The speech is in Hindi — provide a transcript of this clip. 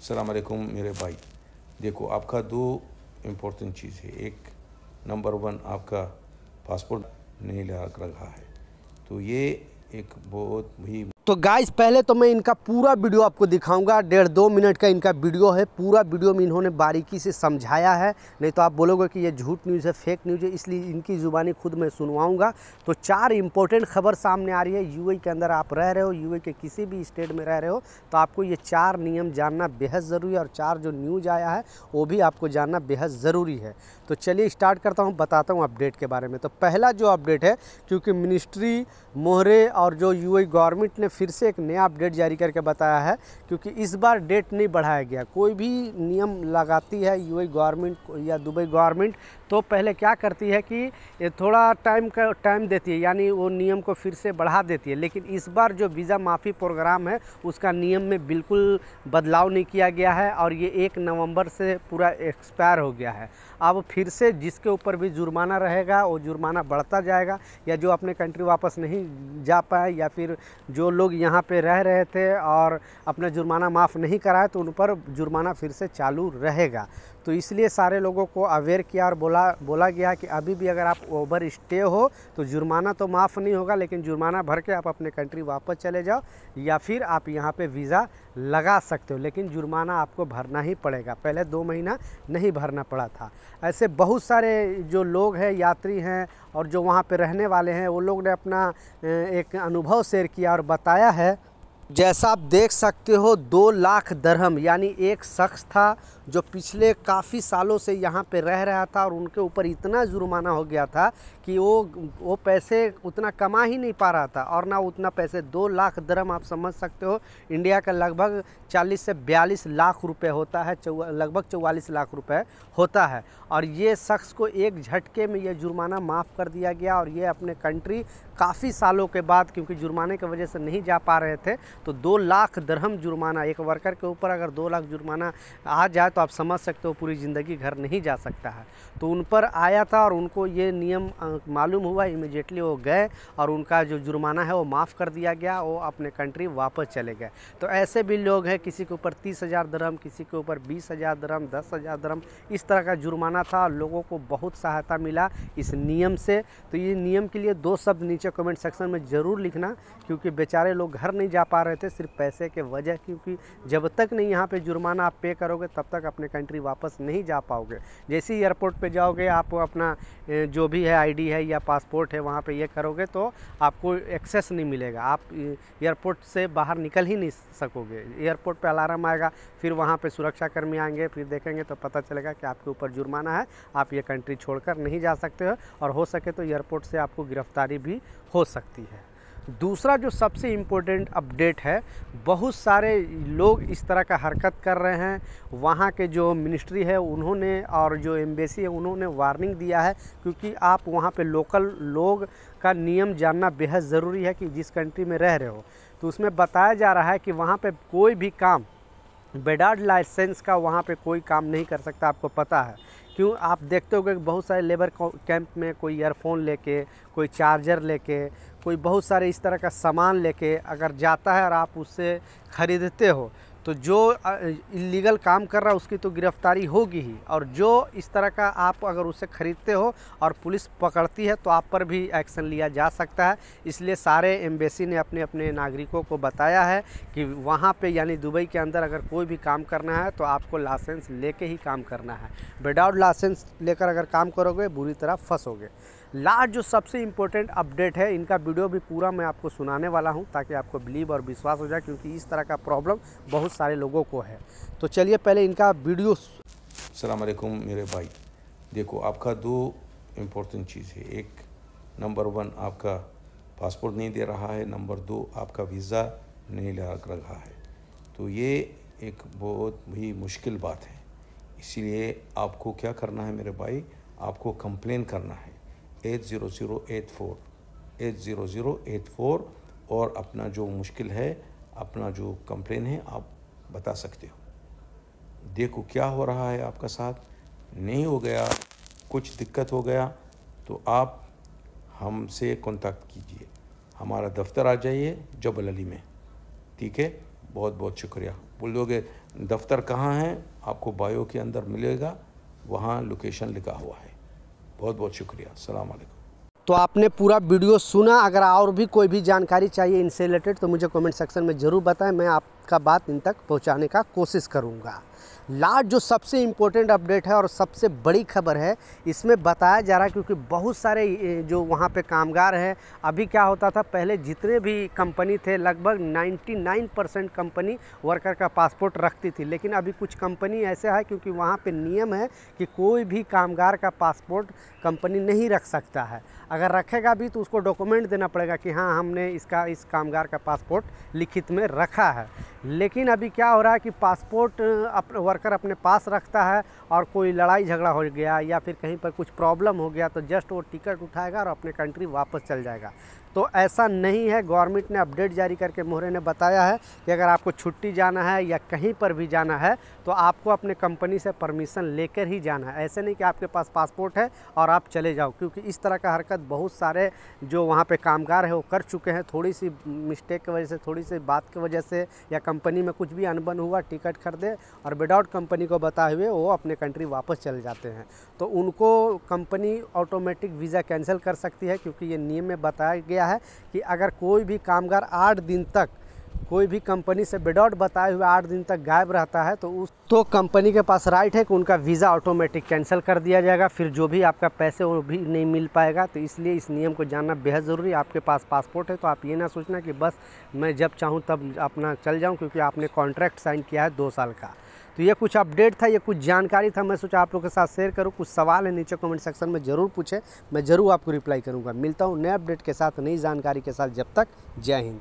अस्सलाम वालेकुम मेरे भाई। देखो, आपका दो इम्पोर्टेंट चीज़ है। एक, नंबर वन, आपका पासपोर्ट नहीं लगा रखा है, तो ये एक बहुत ही। तो गाइस पहले तो मैं इनका पूरा वीडियो आपको दिखाऊंगा। 1.5-2 मिनट का इनका वीडियो है। पूरा वीडियो में इन्होंने बारीकी से समझाया है, नहीं तो आप बोलोगे कि ये झूठ न्यूज़ है, फेक न्यूज़ है, इसलिए इनकी ज़ुबानी खुद मैं सुनवाऊंगा। तो 4 इंपॉर्टेंट खबर सामने आ रही है। यूएई के अंदर आप रह रहे हो, यूएई के किसी भी स्टेट में रह रहे हो, तो आपको ये 4 नियम जानना बेहद ज़रूरी है। और 4 जो न्यूज़ आया है वो भी आपको जानना बेहद ज़रूरी है। तो चलिए स्टार्ट करता हूँ, बताता हूँ अपडेट के बारे में। तो पहला जो अपडेट है, क्योंकि मिनिस्ट्री मोहरे और जो यूएई गवर्नमेंट ने फिर से एक नया अपडेट जारी करके बताया है, क्योंकि इस बार डेट नहीं बढ़ाया गया। कोई भी नियम लगाती है यूएई गवर्नमेंट या दुबई गवर्नमेंट, तो पहले क्या करती है कि ये थोड़ा टाइम देती है, यानी वो नियम को फिर से बढ़ा देती है। लेकिन इस बार जो वीज़ा माफ़ी प्रोग्राम है उसका नियम में बिल्कुल बदलाव नहीं किया गया है, और ये 1 नवंबर से पूरा एक्सपायर हो गया है। अब फिर से जिसके ऊपर भी जुर्माना रहेगा वो जुर्माना बढ़ता जाएगा, या जो अपने कंट्री वापस नहीं जा पाए, या फिर जो लोग यहाँ पे रह रहे थे और अपना जुर्माना माफ़ नहीं कराए, तो उन पर जुर्माना फिर से चालू रहेगा। तो इसलिए सारे लोगों को अवेयर किया और बोला गया कि अभी भी अगर आप ओवर स्टे हो तो जुर्माना तो माफ़ नहीं होगा, लेकिन जुर्माना भर के आप अपने कंट्री वापस चले जाओ, या फिर आप यहाँ पे वीज़ा लगा सकते हो, लेकिन जुर्माना आपको भरना ही पड़ेगा। पहले 2 महीना नहीं भरना पड़ा था। ऐसे बहुत सारे जो लोग हैं, यात्री हैं, और जो वहाँ पे रहने वाले हैं, वो लोग ने अपना एक अनुभव शेयर किया और बताया है। जैसा आप देख सकते हो, 2 लाख दरहम, यानी एक शख्स था जो पिछले काफ़ी सालों से यहाँ पे रह रहा था, और उनके ऊपर इतना जुर्माना हो गया था कि वो पैसे उतना कमा ही नहीं पा रहा था, और ना उतना पैसे। 2 लाख दरहम आप समझ सकते हो, इंडिया का लगभग 40 से 42 लाख रुपए होता है, लगभग 44 लाख रुपए होता है। और ये शख्स को एक झटके में ये जुर्माना माफ़ कर दिया गया, और ये अपने कंट्री काफ़ी सालों के बाद, क्योंकि जुर्माने की वजह से नहीं जा पा रहे थे, तो 2 लाख दरहम जुर्माना एक वर्कर के ऊपर अगर 2 लाख जुर्माना आ जाए तो आप समझ सकते हो पूरी ज़िंदगी घर नहीं जा सकता है। तो उन पर आया था और उनको ये नियम मालूम हुआ, इमीडिएटली वो गए और उनका जो जुर्माना है वो माफ़ कर दिया गया, वो अपने कंट्री वापस चले गए। तो ऐसे भी लोग हैं, किसी के ऊपर 30,000 दरहम, किसी के ऊपर 20,000 दरहम, 10,000 दरहम, इस तरह का जुर्माना था। लोगों को बहुत सहायता मिला इस नियम से। तो ये नियम के लिए 2 शब्द नीचे कमेंट सेक्शन में ज़रूर लिखना, क्योंकि बेचारे लोग घर नहीं जा पा रहे थे सिर्फ पैसे के वजह, क्योंकि जब तक नहीं यहाँ पे जुर्माना आप पे करोगे तब तक अपने कंट्री वापस नहीं जा पाओगे। जैसे ही एयरपोर्ट पे जाओगे, आप अपना जो भी है आईडी है या पासपोर्ट है वहाँ पे ये करोगे तो आपको एक्सेस नहीं मिलेगा, आप एयरपोर्ट से बाहर निकल ही नहीं सकोगे। एयरपोर्ट पे अलार्म आएगा, फिर वहाँ पे सुरक्षाकर्मी आएंगे, फिर देखेंगे तो पता चलेगा कि आपके ऊपर जुर्माना है, आप ये कंट्री छोड़कर नहीं जा सकते हो, और हो सके तो एयरपोर्ट से आपको गिरफ्तारी भी हो सकती है। दूसरा जो सबसे इम्पोर्टेंट अपडेट है, बहुत सारे लोग इस तरह का हरकत कर रहे हैं। वहाँ के जो मिनिस्ट्री है उन्होंने, और जो एम्बेसी है उन्होंने वार्निंग दिया है, क्योंकि आप वहाँ पे लोकल लोग का नियम जानना बेहद ज़रूरी है कि जिस कंट्री में रह रहे हो। तो उसमें बताया जा रहा है कि वहाँ पे कोई भी काम विदाउट लाइसेंस का वहाँ पे कोई काम नहीं कर सकता। आपको पता है क्यों? आप देखते होंगे कि बहुत सारे लेबर कैंप में कोई ईयरफोन लेके, कोई चार्जर लेके, कोई बहुत सारे इस तरह का सामान लेके अगर जाता है और आप उससे ख़रीदते हो, तो जो इलीगल काम कर रहा है उसकी तो गिरफ्तारी होगी ही, और जो इस तरह का आप अगर उससे ख़रीदते हो और पुलिस पकड़ती है तो आप पर भी एक्शन लिया जा सकता है। इसलिए सारे एम्बेसी ने अपने अपने नागरिकों को बताया है कि वहाँ पे, यानी दुबई के अंदर अगर कोई भी काम करना है तो आपको लाइसेंस लेके ही काम करना है। विदाउट लाइसेंस लेकर अगर काम करोगे बुरी तरह फंसोगे। लास्ट जो सबसे इम्पोर्टेंट अपडेट है, इनका वीडियो भी पूरा मैं आपको सुनाने वाला हूं ताकि आपको बिलीव और विश्वास हो जाए, क्योंकि इस तरह का प्रॉब्लम बहुत सारे लोगों को है। तो चलिए पहले इनका वीडियो। अस्सलाम वालेकुम मेरे भाई। देखो, आपका दो इम्पोर्टेंट चीज़ है। एक, नंबर वन, आपका पासपोर्ट नहीं दे रहा है, नंबर 2, आपका वीज़ा नहीं लगा रखा है। तो ये एक बहुत ही मुश्किल बात है। इसीलिए आपको क्या करना है मेरे भाई, आपको कंप्लेन करना है 80084 और अपना जो मुश्किल है, अपना जो कंप्लेन है आप बता सकते हो। देखो क्या हो रहा है आपका साथ, नहीं हो गया, कुछ दिक्कत हो गया तो आप हमसे कांटेक्ट कीजिए, हमारा दफ्तर आ जाइए जबल अली में। ठीक है, बहुत बहुत शुक्रिया। बोलोगे दफ्तर कहाँ है आपको बायो के अंदर मिलेगा, वहाँ लोकेशन लिखा हुआ है। बहुत बहुत शुक्रिया। अस्सलाम वालेकुम। तो आपने पूरा वीडियो सुना। अगर और भी कोई भी जानकारी चाहिए इनसे रिलेटेड तो मुझे कमेंट सेक्शन में ज़रूर बताएं, मैं आपका बात इन तक पहुंचाने का कोशिश करूंगा। लास्ट जो सबसे इम्पोर्टेंट अपडेट है और सबसे बड़ी खबर है, इसमें बताया जा रहा है क्योंकि बहुत सारे जो वहाँ पे कामगार हैं, अभी क्या होता था पहले जितने भी कंपनी थे लगभग 99% कंपनी वर्कर का पासपोर्ट रखती थी, लेकिन अभी कुछ कंपनी ऐसे है क्योंकि वहाँ पे नियम है कि कोई भी कामगार का पासपोर्ट कंपनी नहीं रख सकता है। अगर रखेगा भी तो उसको डॉक्यूमेंट देना पड़ेगा कि हाँ हमने इस कामगार का पासपोर्ट लिखित में रखा है। लेकिन अभी क्या हो रहा है कि पासपोर्ट वर्कर अपने पास रखता है और कोई लड़ाई झगड़ा हो गया या फिर कहीं पर कुछ प्रॉब्लम हो गया तो जस्ट वो टिकट उठाएगा और अपने कंट्री वापस चल जाएगा। तो ऐसा नहीं है। गवर्नमेंट ने अपडेट जारी करके मोहरे ने बताया है कि अगर आपको छुट्टी जाना है या कहीं पर भी जाना है तो आपको अपने कंपनी से परमिशन लेकर ही जाना है। ऐसे नहीं कि आपके पास पासपोर्ट है और आप चले जाओ, क्योंकि इस तरह का हरकत बहुत सारे जो वहाँ पे कामगार है वो कर चुके हैं। थोड़ी सी मिस्टेक की वजह से, थोड़ी सी बात की वजह से या कंपनी में कुछ भी अनबन हुआ, टिकट खरीदे और विदाउट कंपनी को बताए हुए वो अपने कंट्री वापस चले जाते हैं। तो उनको कंपनी ऑटोमेटिक वीज़ा कैंसिल कर सकती है, क्योंकि ये नियम में बताया गया है कि अगर कोई भी कामगार 8 दिन तक कोई भी कंपनी से विदाउट बताए हुए 8 दिन तक गायब रहता है तो कंपनी के पास राइट है कि उनका वीज़ा ऑटोमेटिक कैंसिल कर दिया जाएगा। फिर जो भी आपका पैसे वो भी नहीं मिल पाएगा। तो इसलिए इस नियम को जानना बेहद ज़रूरी है। आपके पास पासपोर्ट है तो आप ये ना सोचना कि बस मैं जब चाहूँ तब अपना चल जाऊँ, क्योंकि आपने कॉन्ट्रैक्ट साइन किया है 2 साल का। तो ये कुछ अपडेट था, ये कुछ जानकारी था, मैं सोचा आप लोग के साथ शेयर करूँ। कुछ सवाल है नीचे कमेंट सेक्शन में ज़रूर पूछें, मैं ज़रूर आपको रिप्लाई करूँगा। मिलता हूँ नए अपडेट के साथ, नई जानकारी के साथ। जब तक जय हिंद।